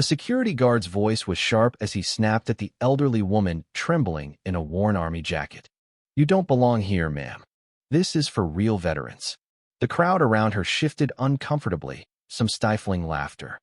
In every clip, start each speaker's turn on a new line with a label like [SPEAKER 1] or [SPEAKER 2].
[SPEAKER 1] The security guard's voice was sharp as he snapped at the elderly woman trembling in a worn army jacket. "You don't belong here, ma'am. This is for real veterans." The crowd around her shifted uncomfortably, some stifling laughter.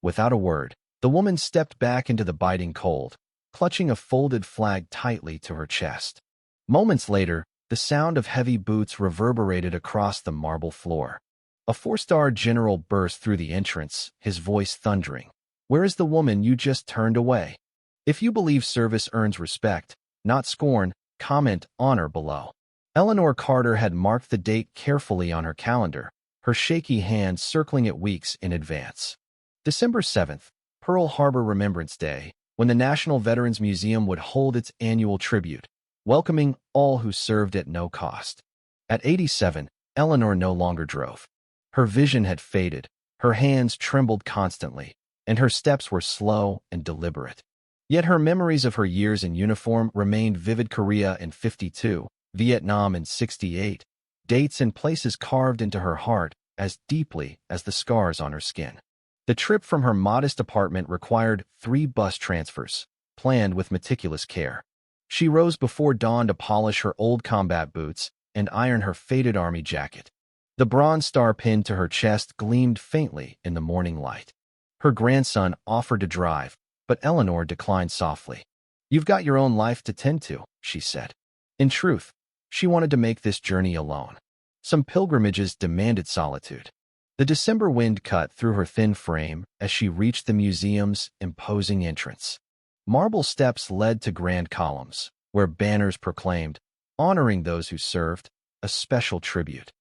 [SPEAKER 1] Without a word, the woman stepped back into the biting cold, clutching a folded flag tightly to her chest. Moments later, the sound of heavy boots reverberated across the marble floor. A four-star general burst through the entrance, his voice thundering. "Where is the woman you just turned away? If you believe service earns respect, not scorn, comment honor below." Eleanor Carter had marked the date carefully on her calendar, her shaky hand circling it weeks in advance. December 7th, Pearl Harbor Remembrance Day, when the National Veterans Museum would hold its annual tribute, welcoming all who served at no cost. At 87, Eleanor no longer drove. Her vision had faded, her hands trembled constantly, and her steps were slow and deliberate. Yet her memories of her years in uniform remained vivid. Korea in 52, Vietnam in 68, dates and places carved into her heart as deeply as the scars on her skin. The trip from her modest apartment required 3 bus transfers, planned with meticulous care. She rose before dawn to polish her old combat boots and iron her faded army jacket. The bronze star pinned to her chest gleamed faintly in the morning light. Her grandson offered to drive, but Eleanor declined softly. "You've got your own life to tend to," she said. In truth, she wanted to make this journey alone. Some pilgrimages demanded solitude. The December wind cut through her thin frame as she reached the museum's imposing entrance. Marble steps led to grand columns, where banners proclaimed, "Honoring those who served, a special tribute."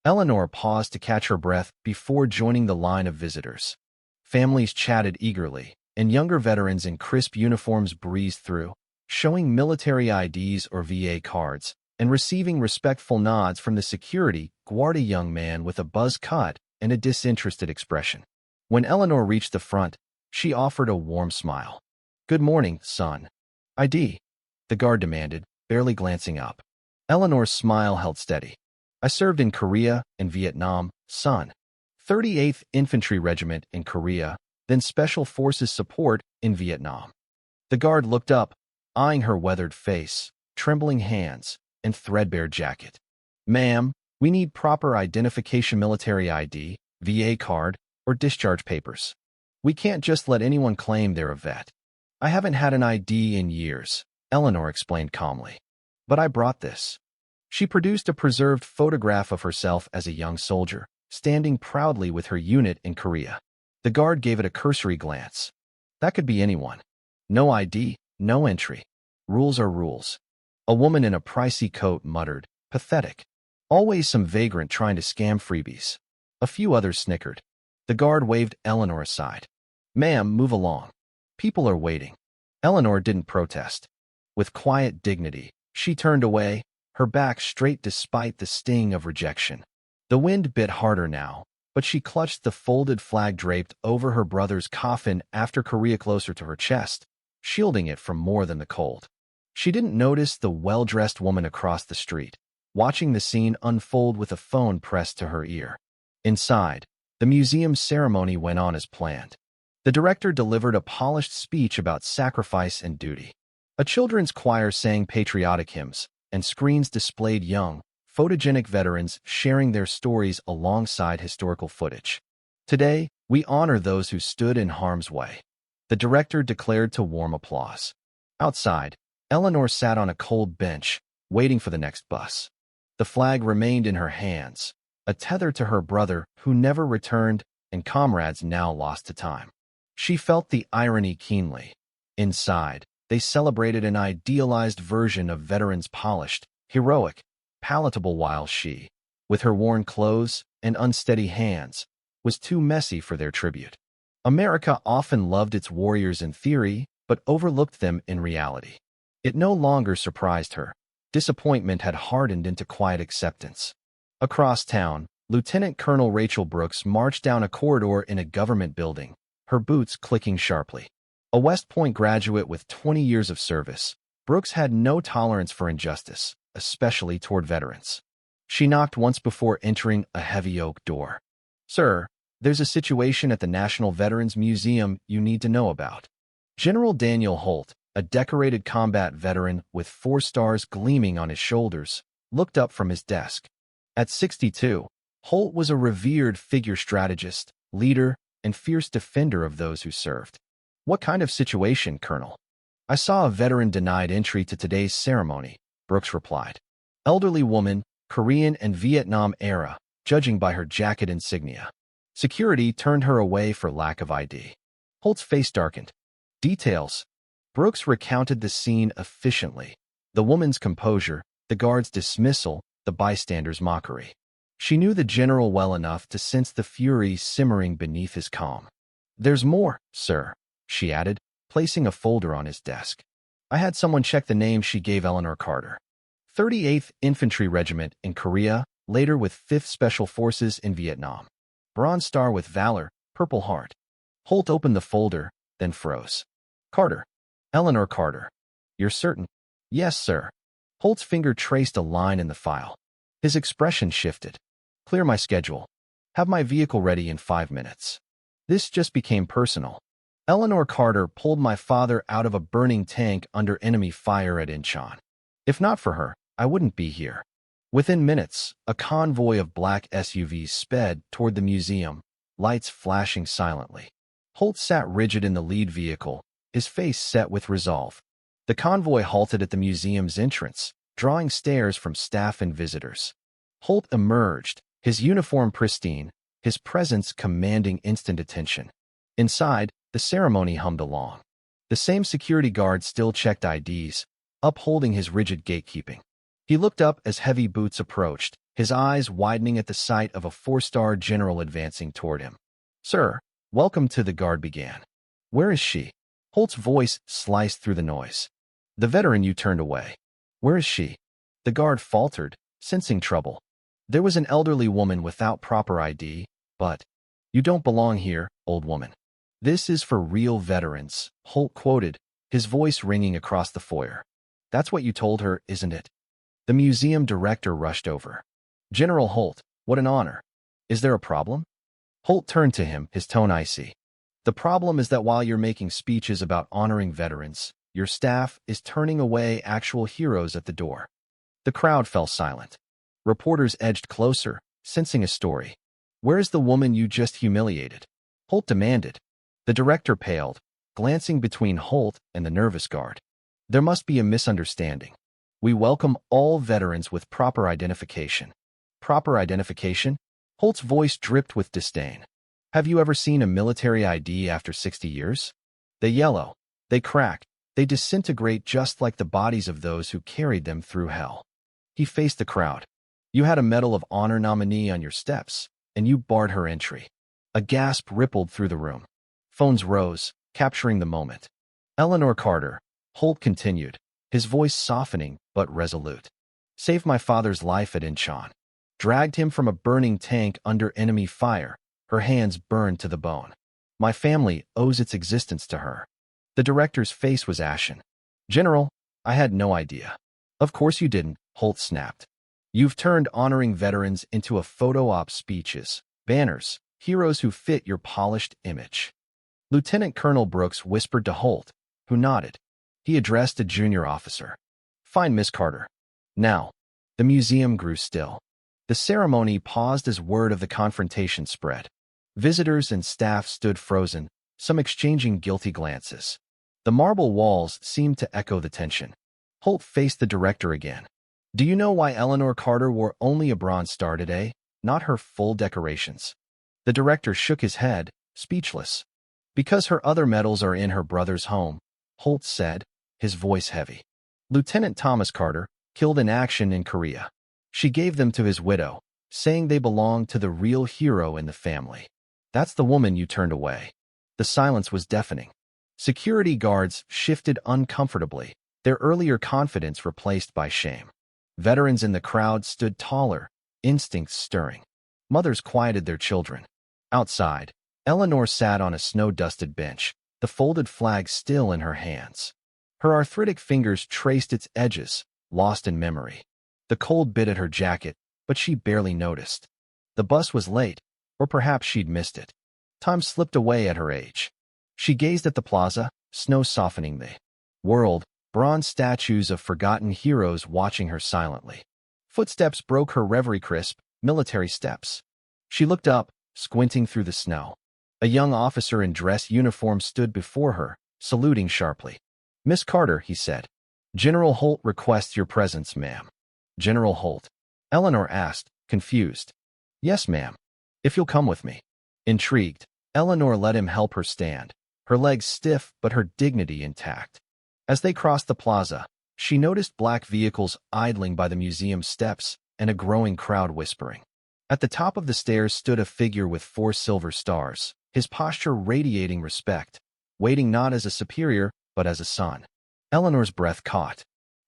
[SPEAKER 1] Eleanor paused to catch her breath before joining the line of visitors. Families chatted eagerly, and younger veterans in crisp uniforms breezed through, showing military IDs or VA cards, and receiving respectful nods from the security guard, a young man with a buzz cut and a disinterested expression. When Eleanor reached the front, she offered a warm smile. "Good morning, son." "ID?" the guard demanded, barely glancing up. Eleanor's smile held steady. "I served in Korea and Vietnam, son. 38th Infantry Regiment in Korea, then Special Forces Support in Vietnam." The guard looked up, eyeing her weathered face, trembling hands, and threadbare jacket. "Ma'am, we need proper identification: military ID, VA card, or discharge papers. We can't just let anyone claim they're a vet." "I haven't had an ID in years," Eleanor explained calmly. "But I brought this." She produced a preserved photograph of herself as a young soldier, standing proudly with her unit in Korea. The guard gave it a cursory glance. That could be anyone. No ID, no entry. Rules are rules. A woman in a pricey coat muttered, "Pathetic. Always some vagrant trying to scam freebies." A few others snickered. The guard waved Eleanor aside. "Ma'am, move along. People are waiting." Eleanor didn't protest. With quiet dignity, she turned away, her back straight despite the sting of rejection. The wind bit harder now, but she clutched the folded flag draped over her brother's coffin after Korea closer to her chest, shielding it from more than the cold. She didn't notice the well-dressed woman across the street, watching the scene unfold with a phone pressed to her ear. Inside, the museum's ceremony went on as planned. The director delivered a polished speech about sacrifice and duty. A children's choir sang patriotic hymns, and screens displayed young, photogenic veterans sharing their stories alongside historical footage. "Today, we honor those who stood in harm's way," the director declared to warm applause. Outside, Eleanor sat on a cold bench, waiting for the next bus. The flag remained in her hands, a tether to her brother who never returned and comrades now lost to time. She felt the irony keenly. Inside, they celebrated an idealized version of veterans: polished, heroic, palatable, while she, with her worn clothes and unsteady hands, was too messy for their tribute. America often loved its warriors in theory, but overlooked them in reality. It no longer surprised her. Disappointment had hardened into quiet acceptance. Across town, Lieutenant Colonel Rachel Brooks marched down a corridor in a government building, her boots clicking sharply. A West Point graduate with 20 years of service, Brooks had no tolerance for injustice, especially toward veterans. She knocked once before entering a heavy oak door. "Sir, There's a situation at the National Veterans Museum you need to know about. General Daniel Holt, a decorated combat veteran with 4 stars gleaming on his shoulders, looked up from his desk. At 62, Holt was a revered figure strategist, leader, and fierce defender of those who served. What kind of situation, Colonel? I saw a veteran denied entry to today's ceremony, Brooks replied. Elderly woman, Korean and Vietnam era, judging by her jacket insignia. Security turned her away for lack of ID. Holt's face darkened. Details. Brooks recounted the scene efficiently. The woman's composure, the guard's dismissal, the bystander's mockery. She knew the general well enough to sense the fury simmering beneath his calm. There's more, sir, she added, placing a folder on his desk. I had someone check the name she gave Eleanor Carter. 38th Infantry Regiment in Korea, later with 5th Special Forces in Vietnam. Bronze Star with Valor, Purple Heart. Holt opened the folder, then froze. Carter. Eleanor Carter. You're certain? Yes, sir. Holt's finger traced a line in the file. His expression shifted. Clear my schedule. Have my vehicle ready in 5 minutes. This just became personal. Eleanor Carter pulled my father out of a burning tank under enemy fire at Incheon. If not for her, I wouldn't be here. Within minutes, a convoy of black SUVs sped toward the museum, lights flashing silently. Holt sat rigid in the lead vehicle, his face set with resolve. The convoy halted at the museum's entrance, drawing stares from staff and visitors. Holt emerged, his uniform pristine, his presence commanding instant attention. Inside, the ceremony hummed along. The same security guard still checked IDs, upholding his rigid gatekeeping. He looked up as heavy boots approached, his eyes widening at the sight of a 4-star general advancing toward him. Sir, welcome to the guard began. Where is she? Holt's voice sliced through the noise. The veteran you turned away. Where is she? The guard faltered, sensing trouble. There was an elderly woman without proper ID, but, you don't belong here, old woman. This is for real veterans, Holt quoted, his voice ringing across the foyer. That's what you told her, isn't it? The museum director rushed over. General Holt, what an honor. Is there a problem? Holt turned to him, his tone icy. The problem is that while you're making speeches about honoring veterans, your staff is turning away actual heroes at the door. The crowd fell silent. Reporters edged closer, sensing a story. Where is the woman you just humiliated? Holt demanded. The director paled, glancing between Holt and the nervous guard. There must be a misunderstanding. We welcome all veterans with proper identification. Proper identification? Holt's voice dripped with disdain. Have you ever seen a military ID after 60 years? They yellow, they crack, they disintegrate just like the bodies of those who carried them through hell. He faced the crowd. You had a Medal of Honor nominee on your steps, and you barred her entry. A gasp rippled through the room. Phones rose, capturing the moment. Eleanor Carter, Holt continued, his voice softening but resolute. Saved my father's life at Incheon. Dragged him from a burning tank under enemy fire, her hands burned to the bone. My family owes its existence to her. The director's face was ashen. General, I had no idea. Of course you didn't, Holt snapped. You've turned honoring veterans into a photo op speeches, banners, heroes who fit your polished image. Lieutenant Colonel Brooks whispered to Holt, who nodded. He addressed a junior officer. Fine, Miss Carter. Now, the museum grew still. The ceremony paused as word of the confrontation spread. Visitors and staff stood frozen, some exchanging guilty glances. The marble walls seemed to echo the tension. Holt faced the director again. Do you know why Eleanor Carter wore only a Bronze Star today, not her full decorations? The director shook his head, speechless. Because her other medals are in her brother's home, Holt said, his voice heavy. Lieutenant Thomas Carter, killed in action in Korea. She gave them to his widow, saying they belonged to the real hero in the family. That's the woman you turned away. The silence was deafening. Security guards shifted uncomfortably, their earlier confidence replaced by shame. Veterans in the crowd stood taller, instincts stirring. Mothers quieted their children. Outside, Eleanor sat on a snow-dusted bench, the folded flag still in her hands. Her arthritic fingers traced its edges, lost in memory. The cold bit at her jacket, but she barely noticed. The bus was late, Or perhaps she'd missed it. Time slipped away at her age. She gazed at the plaza, snow softening the world, bronze statues of forgotten heroes watching her silently. Footsteps broke her reverie, crisp, military steps. She looked up, squinting through the snow. A young officer in dress uniform stood before her, saluting sharply. "Miss Carter," he said. "General Holt requests your presence, ma'am." "General Holt?" Eleanor asked, confused. "Yes, ma'am. If you'll come with me." Intrigued, Eleanor let him help her stand, her legs stiff but her dignity intact. As they crossed the plaza, she noticed black vehicles idling by the museum steps and a growing crowd whispering. At the top of the stairs stood a figure with 4 silver stars, his posture radiating respect, waiting not as a superior, but as a son. Eleanor's breath caught.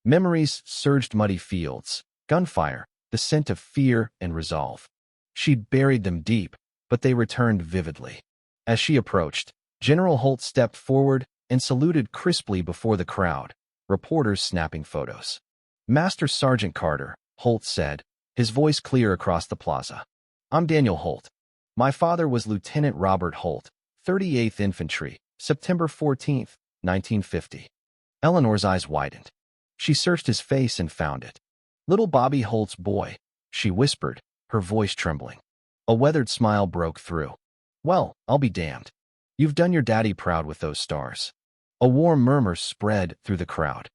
[SPEAKER 1] Memories surged: muddy fields, gunfire, the scent of fear and resolve. She'd buried them deep, but they returned vividly. As she approached, General Holt stepped forward and saluted crisply before the crowd, reporters snapping photos. "Master Sergeant Carter," Holt said, his voice clear across the plaza. "I'm Daniel Holt. My father was Lieutenant Robert Holt, 38th Infantry, September 14, 1950. Eleanor's eyes widened. She searched his face and found it. "Little Bobby Holt's boy," she whispered, her voice trembling. A weathered smile broke through. "Well, I'll be damned. You've done your daddy proud with those stars." A warm murmur spread through the crowd.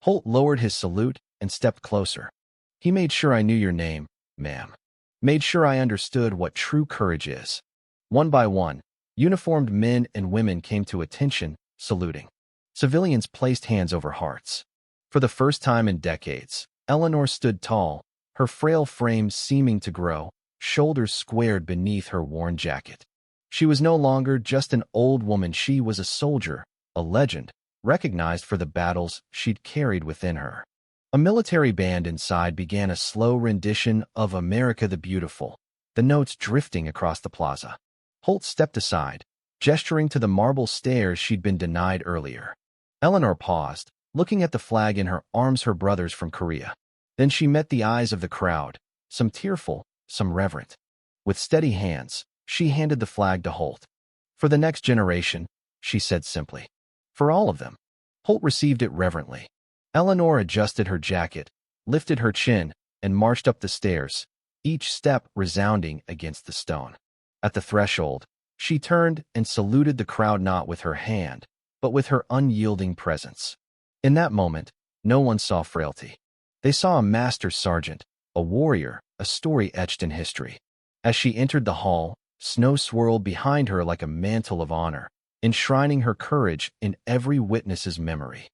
[SPEAKER 1] Holt lowered his salute and stepped closer. "He made sure I knew your name, ma'am. Made sure I understood what true courage is." One by one, uniformed men and women came to attention, saluting. Civilians placed hands over hearts. For the first time in decades, Eleanor stood tall, her frail frame seeming to grow, shoulders squared beneath her worn jacket. She was no longer just an old woman. She was a soldier, a legend, recognized for the battles she'd carried within her. A military band inside began a slow rendition of "America the Beautiful," the notes drifting across the plaza. Holt stepped aside, gesturing to the marble stairs she'd been denied earlier. Eleanor paused, looking at the flag in her arms, her brothers from Korea. Then she met the eyes of the crowd, some tearful, some reverent. With steady hands, she handed the flag to Holt. "For the next generation," she said simply. "For all of them." Holt received it reverently. Eleanor adjusted her jacket, lifted her chin, and marched up the stairs, each step resounding against the stone. At the threshold, she turned and saluted the crowd, not with her hand, but with her unyielding presence. In that moment, no one saw frailty. They saw a master sergeant, a warrior, a story etched in history. As she entered the hall, snow swirled behind her like a mantle of honor, enshrining her courage in every witness's memory.